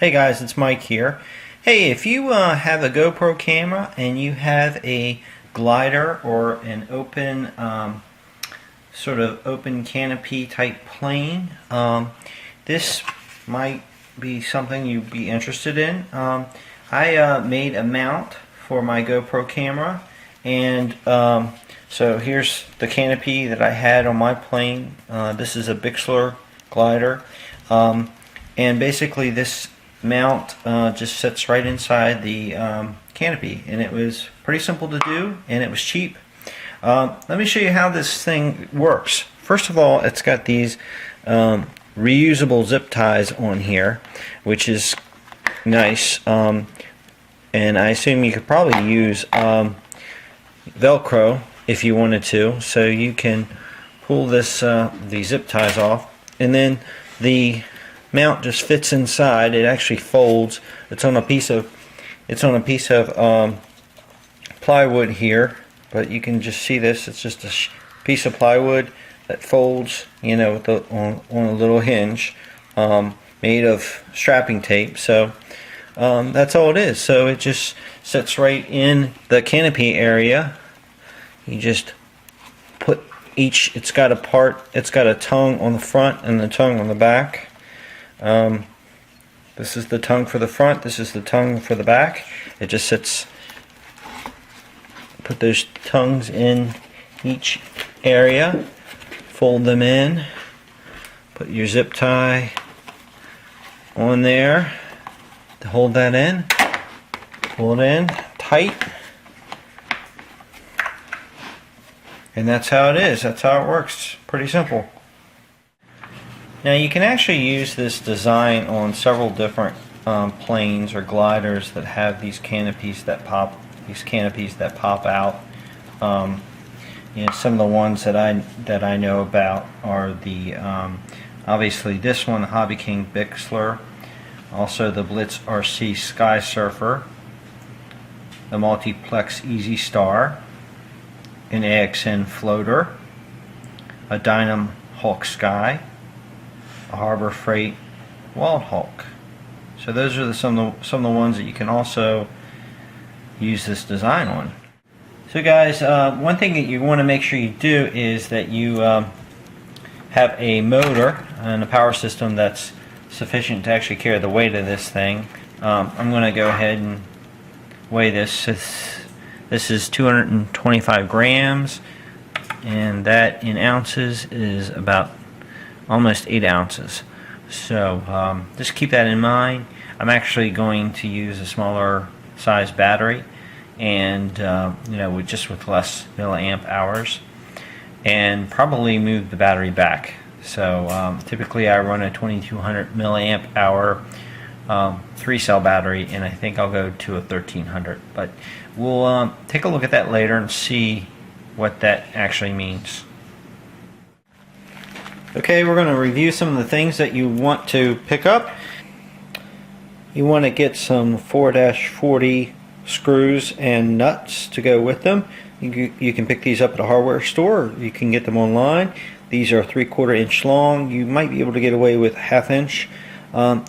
Hey guys, it's Mike here. Hey, if you have a GoPro camera and you have a glider or an open sort of open canopy type plane, this might be something you'd be interested in. I made a mount for my GoPro camera, and so here's the canopy that I had on my plane. This is a Bixler glider, and basically this mount just sits right inside the canopy, and it was pretty simple to do, and it was cheap. Let me show you how this thing works. First of all, it's got these reusable zip ties on here, which is nice, and I assume you could probably use Velcro if you wanted to, so you can pull this these zip ties off, and then the mount just fits inside. It actually folds. It's on a piece of plywood here, but you can just see this. It's just a piece of plywood that folds, you know, with on a little hinge, made of strapping tape. So that's all it is. So it just sits right in the canopy area. You just put each. It's got a tongue on the front and the tongue on the back. This is the tongue for the front, this is the tongue for the back. It just sits, put those tongues in each area, fold them in, put your zip tie on there to hold that in, pull it in tight, and that's how it is. That's how it works. Pretty simple. Now you can actually use this design on several different planes or gliders that have these canopies that pop out. You know, some of the ones that I know about are the obviously this one, the Hobby King Bixler, also the Blitz RC Sky Surfer, the Multiplex Easy Star, an AXN Floater, a Dynam Hulk Sky, a Harbor Freight Wild Hulk. So those are some of the ones that you can also use this design on. So guys, one thing that you want to make sure you do is that you have a motor and a power system that's sufficient to actually carry the weight of this thing. I'm going to go ahead and weigh this. This is 225 grams, and that in ounces is about almost 8 ounces. So just keep that in mind. I'm actually going to use a smaller size battery, and you know, with less milliamp hours, and probably move the battery back. So typically I run a 2200 milliamp hour 3-cell battery, and I think I'll go to a 1300. But we'll take a look at that later and see what that actually means. Okay, we're going to review some of the things that you want to pick up. You want to get some 4-40 screws and nuts to go with them. You can pick these up at a hardware store, or you can get them online. These are 3/4 inch long. You might be able to get away with 1/2 inch.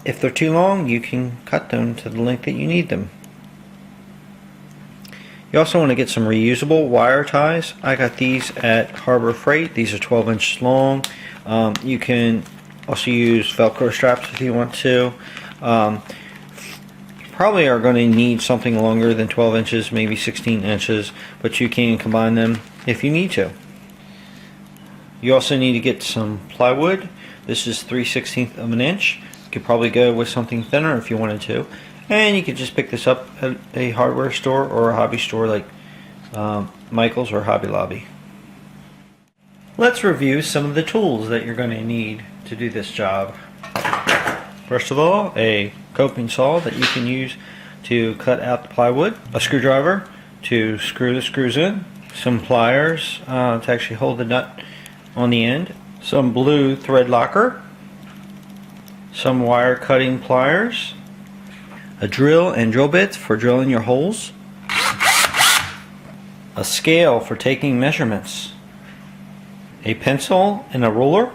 If they're too long, you can cut them to the length that you need them. You also want to get some reusable wire ties. I got these at Harbor Freight. These are 12 inches long. You can also use Velcro straps if you want to. You probably are going to need something longer than 12 inches, maybe 16 inches, but you can combine them if you need to. You also need to get some plywood. This is 3/16 of an inch. You could probably go with something thinner if you wanted to. And you could just pick this up at a hardware store or a hobby store like Michael's or Hobby Lobby. Let's review some of the tools that you're going to need to do this job. First of all, a coping saw that you can use to cut out the plywood, a screwdriver to screw the screws in, some pliers to actually hold the nut on the end, some blue thread locker, some wire cutting pliers, a drill and drill bits for drilling your holes, a scale for taking measurements, a pencil and a ruler,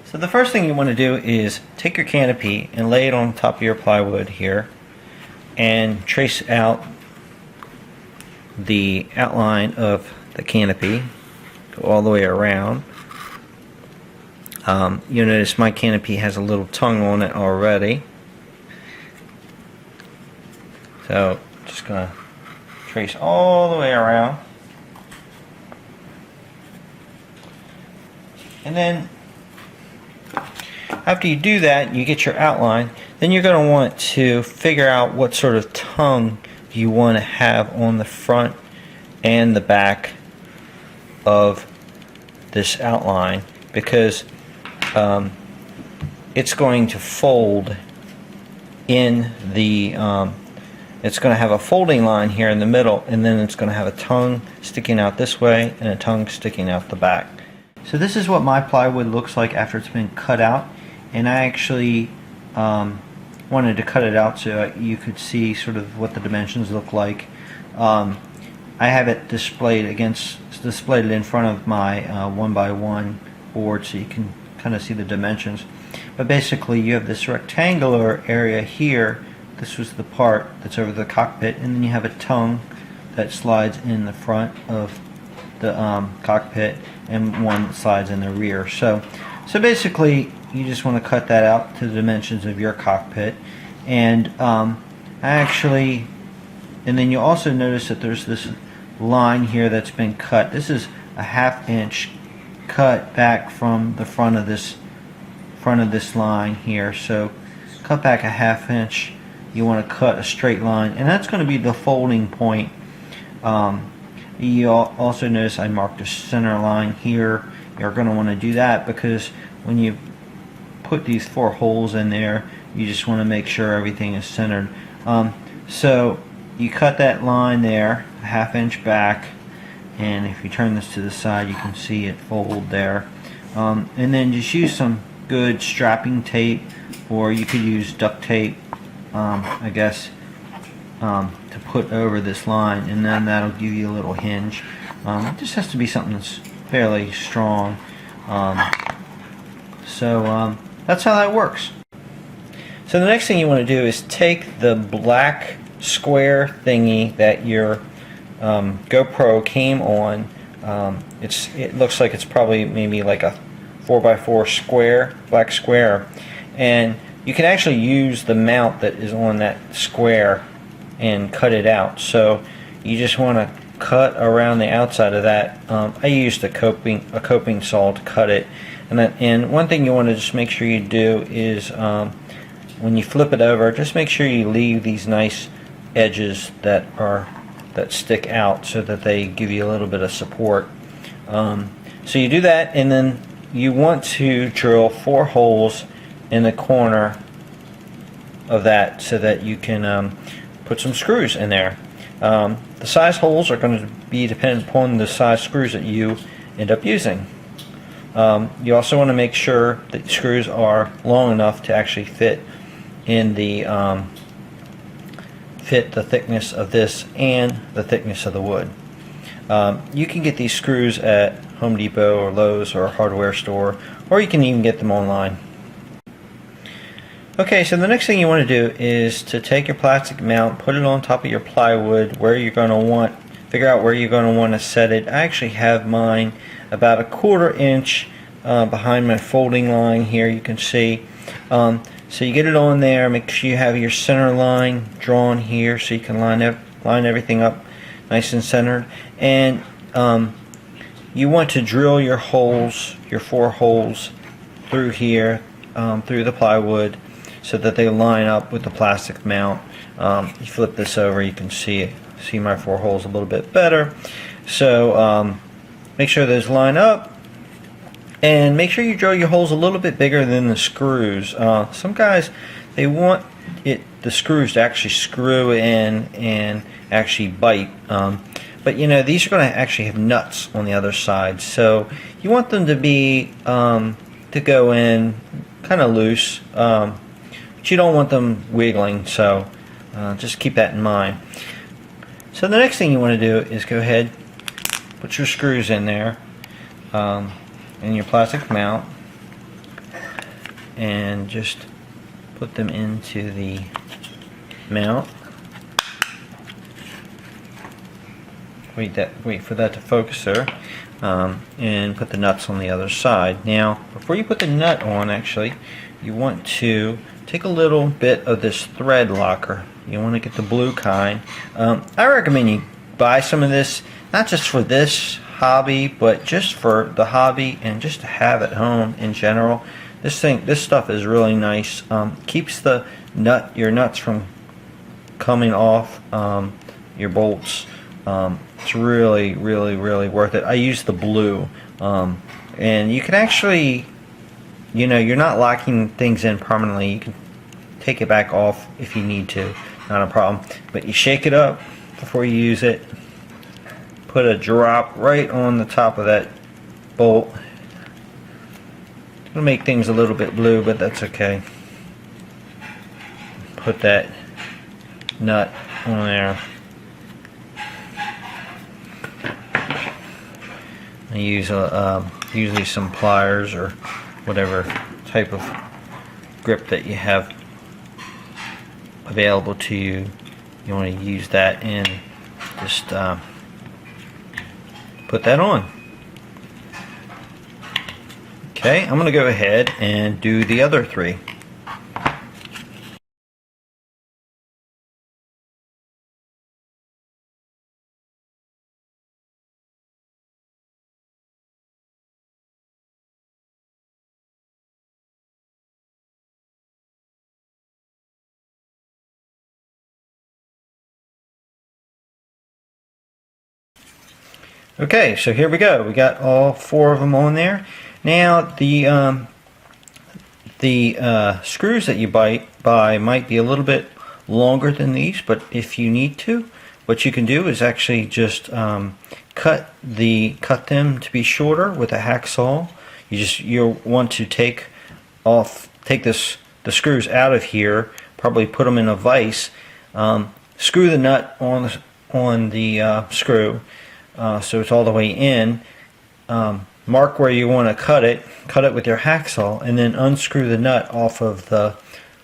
So the first thing you want to do is take your canopy and lay it on top of your plywood here and trace out the outline of the canopy. Go all the way around. You'll notice my canopy has a little tongue on it already. So just going to trace all the way around. And then after you do that, you get your outline, then you're going to want to figure out what sort of tongue you want to have on the front and the back of this outline, because it's going to fold in the it's going to have a folding line here in the middle, and then it's going to have a tongue sticking out this way and a tongue sticking out the back. So this is what my plywood looks like after it's been cut out, and I actually wanted to cut it out so you could see sort of what the dimensions look like. I have it displayed in front of my 1x1 board so you can kind of see the dimensions. But basically you have this rectangular area here. This was the part that's over the cockpit, and then you have a tongue that slides in the front of the cockpit and one that slides in the rear. So basically you just want to cut that out to the dimensions of your cockpit, and and then you also notice that there's this line here that's been cut. This is a 1/2 inch cut back from the front of this line here. So cut back a 1/2 inch. You want to cut a straight line, and that's going to be the folding point. You also notice I marked a center line here. You're going to want to do that because when you put these 4 holes in there, you just want to make sure everything is centered. So you cut that line there, a 1/2 inch back, and if you turn this to the side, you can see it fold there. And then just use some good strapping tape, or you could use duct tape, I guess, to put over this line, and then that'll give you a little hinge. It just has to be something that's fairly strong. That's how that works. So the next thing you want to do is take the black square thingy that your GoPro came on. It looks like it's probably maybe like a 4x4 square, black square, and you can actually use the mount that is on that square and cut it out. So you just want to cut around the outside of that. I used a coping saw to cut it, and one thing you want to just make sure you do is when you flip it over, just make sure you leave these nice edges that stick out so that they give you a little bit of support. So you do that, and then you want to drill 4 holes in the corner of that so that you can put some screws in there. The size holes are going to be dependent upon the size screws that you end up using. You also want to make sure that the screws are long enough to actually fit in the thickness of this and the thickness of the wood. You can get these screws at Home Depot or Lowe's or a hardware store, or you can even get them online. Okay, so the next thing you want to do is to take your plastic mount, put it on top of your plywood where you're going to figure out where you're going to want to set it. I actually have mine about a 1/4 inch behind my folding line here, you can see. So you get it on there, make sure you have your center line drawn here so you can line everything up nice and centered. And you want to drill your holes, your 4 holes through here, through the plywood, so that they line up with the plastic mount. You flip this over, you can see my 4 holes a little bit better. So make sure those line up, and make sure you drill your holes a little bit bigger than the screws. Some guys, they want the screws to actually screw in and actually bite. But you know, these are going to actually have nuts on the other side, so you want them to be to go in kind of loose. But you don't want them wiggling, so just keep that in mind. So the next thing you want to do is go ahead, put your screws in there, and your plastic mount, and just put them into the mount. Wait for that to focus there, and put the nuts on the other side. Now, before you put the nut on, actually, you want to take a little bit of this thread locker. You want to get the blue kind. I recommend you buy some of this, not just for this hobby, but just for the hobby and just to have at home in general. This stuff is really nice. Keeps your nuts from coming off your bolts. It's really worth it. I use the blue, and you can actually, you're not locking things in permanently. You can take it back off if you need to, not a problem. But you shake it up before you use it. Put a drop right on the top of that bolt. It'll make things a little bit blue, but that's okay. Put that nut on there. I use usually some pliers or whatever type of grip that you have available to you. You want to use that and just put that on. Okay, I'm going to go ahead and do the other three. Okay, so here we go. We got all 4 of them on there. Now the screws that you buy might be a little bit longer than these, but if you need to, what you can do is actually just cut them to be shorter with a hacksaw. You'll want to take the screws out of here, probably put them in a vise, screw the nut on the screw. So it's all the way in. Mark where you want to cut it with your hacksaw, and then unscrew the nut off of the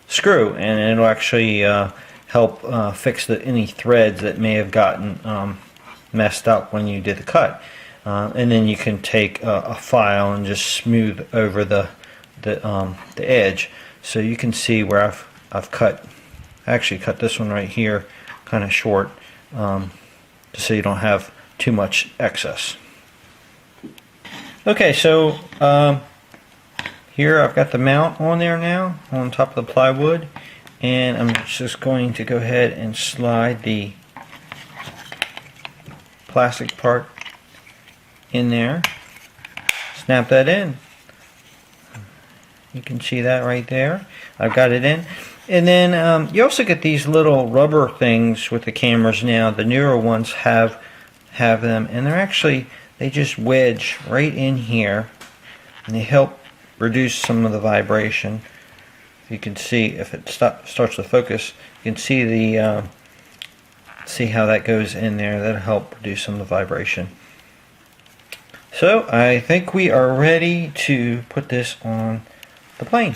screw, and it'll actually help fix any threads that may have gotten messed up when you did the cut. And then you can take a file and just smooth over the edge, so you can see where I've cut. I actually cut this one right here kind of short, just so you don't have too much excess. Okay, so here I've got the mount on there now, on top of the plywood, and I'm just going to go ahead and slide the plastic part in there. Snap that in. You can see that right there. I've got it in. And then you also get these little rubber things with the cameras now. The newer ones have them, and they just wedge right in here, and they help reduce some of the vibration. You can see if it starts to focus, you can see see how that goes in there. That'll help reduce some of the vibration. So I think we are ready to put this on the plane.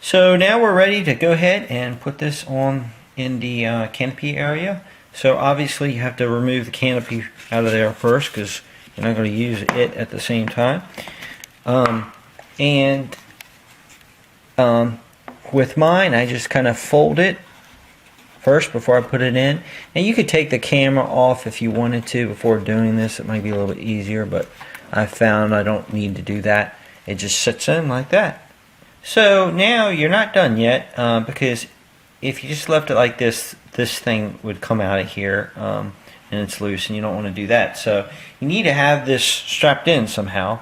So now we're ready to go ahead and put this on in the canopy area. So obviously you have to remove the canopy out of there first, because you're not going to use it at the same time. With mine, I just kind of fold it first before I put it in. And you could take the camera off if you wanted to before doing this. It might be a little bit easier, but I found I don't need to do that. It just sits in like that. So now you're not done yet, because if you just left it like this, this thing would come out of here, and it's loose, and you don't want to do that. So you need to have this strapped in somehow.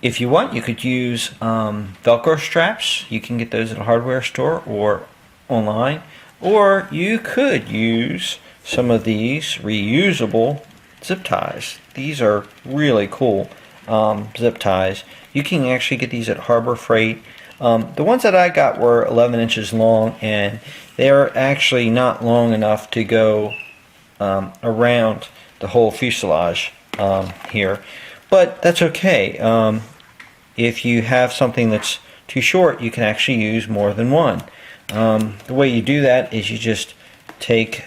If you want, you could use Velcro straps. You can get those at a hardware store or online. Or you could use some of these reusable zip ties. These are really cool zip ties. You can actually get these at Harbor Freight. The ones that I got were 11 inches long, and they're actually not long enough to go around the whole fuselage here, but that's okay. if you have something that's too short, you can actually use more than one. The way you do that is you just take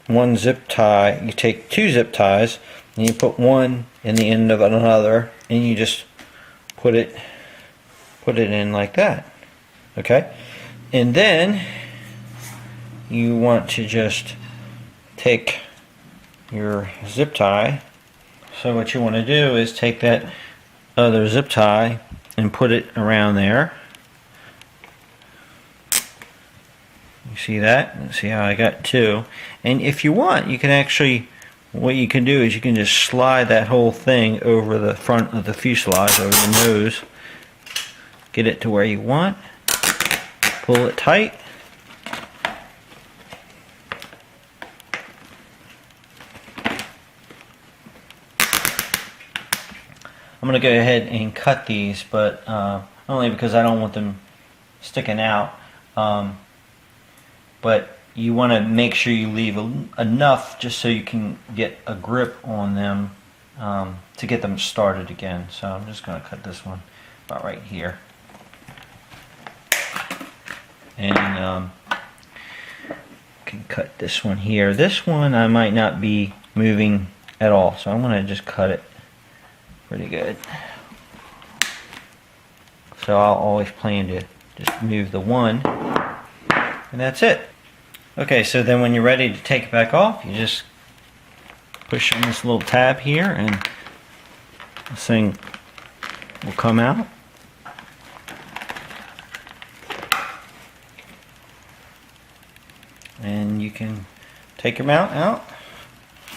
one zip tie, you take two zip ties, and you put one in the end of another, and you just put it in like that. Okay? And then you want to just take your zip tie. So what you want to do is take that other zip tie and put it around there. You see that? See how I got two? And if you want, you can actually, what you can do is you can just slide that whole thing over the front of the fuselage, over the nose. Get it to where you want. Pull it tight. I'm going to go ahead and cut these, but only because I don't want them sticking out. But you want to make sure you leave enough just so you can get a grip on them to get them started again. So I'm just going to cut this one about right here. And can cut this one here. This one I might not be moving at all, so I'm going to just cut it pretty good. So I'll always plan to just move the one, and that's it. Okay, so then when you're ready to take it back off, you just push on this little tab here and this thing will come out. And you can take your mount out,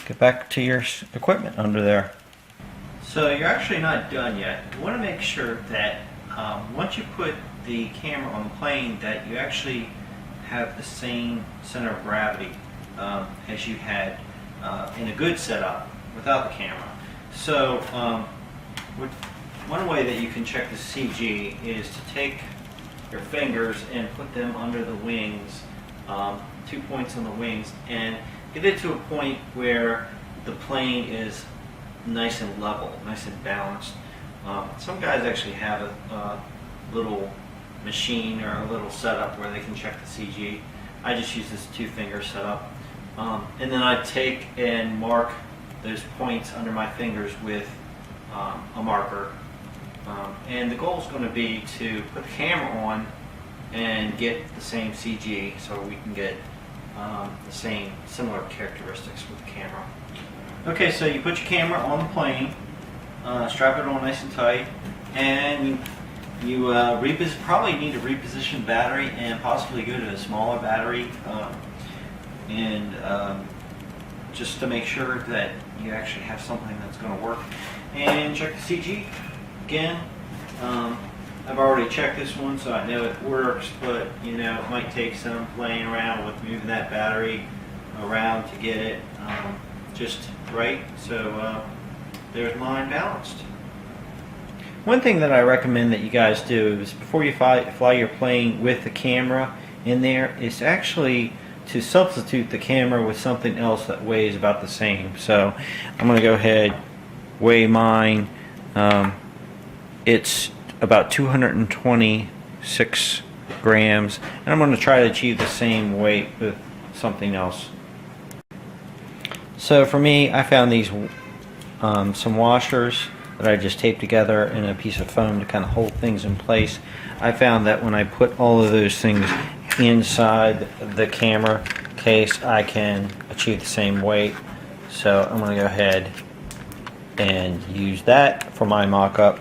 get back to your equipment under there. So you're actually not done yet. You want to make sure that once you put the camera on the plane, that you actually have the same center of gravity as you had in a good setup without the camera. So one way that you can check the CG is to take your fingers and put them under the wings, 2 points on the wings, and get it to a point where the plane is nice and level, nice and balanced. Some guys actually have a little machine or a little setup where they can check the CG. I just use this 2-finger setup. And then I take and mark those points under my fingers with a marker. And the goal is going to be to put the camera on and get the same CG so we can get the same similar characteristics with the camera. Okay, so you put your camera on the plane, strap it on nice and tight, and you probably need to reposition the battery and possibly go to a smaller battery, just to make sure that you actually have something that's going to work. And check the CG again. I've already checked this one, so I know it works, but you know, it might take some playing around with moving that battery around to get it just right. So there's mine balanced. One thing that I recommend that you guys do is before you fly your plane with the camera in there is actually to substitute the camera with something else that weighs about the same. So I'm going to go ahead, weigh mine. It's about 226 grams, and I'm going to try to achieve the same weight with something else. So for me, I found these some washers that I just taped together in a piece of foam to kind of hold things in place. I found that when I put all of those things inside the camera case, I can achieve the same weight. So I'm going to go ahead and use that for my mock-up.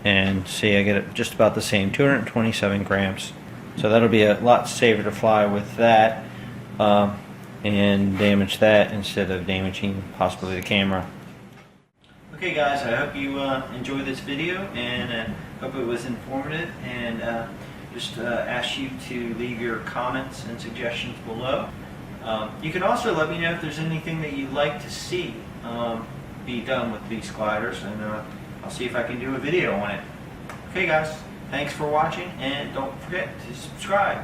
And see, I get it just about the same, 227 grams. So that'll be a lot safer to fly with that and damage that instead of damaging possibly the camera. Okay guys, I hope you enjoyed this video, and hope it was informative, and just ask you to leave your comments and suggestions below. You can also let me know if there's anything that you'd like to see be done with these gliders, and I'll see if I can do a video on it. Okay guys, thanks for watching, and don't forget to subscribe.